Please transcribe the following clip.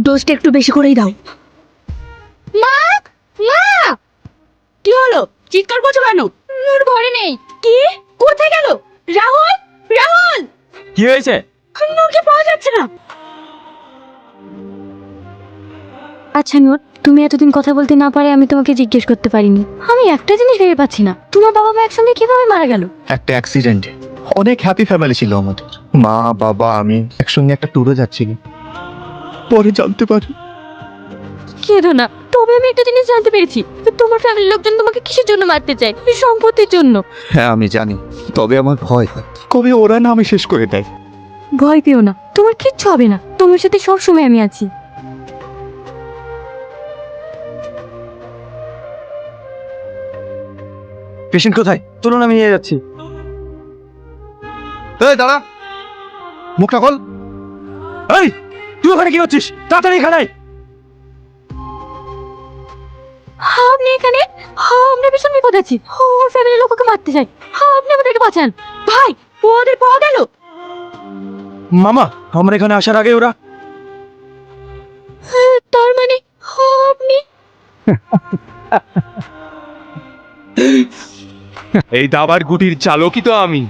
ডোজটা একটু বেশি করেই দাও। মা, মা, কি হলো? চিৎকার করছো কেন? ওর ঘরে নেই। কি? কোথায় গেল? রাহুল, রাহুল, কি হয়েছে? ওকে পাওয়া যাচ্ছে না। আচ্ছা নূর, তুমি এতদিন কথা বলতে না পারে আমি তোমাকে জিজ্ঞেস করতে পারিনি। আমি একটা জিনিস ভেবে পাচ্ছি না, তোমার বাবা মা একসঙ্গে কিভাবে মারা গেল? একটা অ্যাক্সিডেন্টে। অনেক হ্যাপি ফ্যামিলি ছিল আমাদের, মা বাবা আমি একসঙ্গে একটা ট্যুরে যাচ্ছিলাম, পরে জানতে পারি। কেঁদো না, তবে আমি একটা জিনিস জানতে পেরেছি, তোমার ফ্যামিলির লোকজন তোমাকে কিসের জন্য মারতে চায়? এই সম্পত্তির জন্য। হ্যাঁ আমি জানি, তবে আমার ভয় হয় কবে ওরা না আমি শেষ করে দেয়। ভয় পেও না, তোমার কিচ্ছু হবে না, তোমার সাথে সব সময় আমি আছি। পেশেন্ট কোথায়? চলুন আমি নিয়ে যাচ্ছি। এই দাঁড়া, মুখটা খোল। এই, তুই ওখানে কি করছিস? তাড়াতাড়ি এখানে আয়। আপনি এখানে? আমরা ভীষণ বিপদ আছি, ওর ফ্যামিলির লোক ওকে মারতে চায়, আপনি আমাদেরকে বাঁচান। ভাই, ওদের পাওয়া গেল? মামা, আমরা এখানে আসার আগে ওরা তার মানে আপনি? এই দাবার গুটির চালকই তো আমি।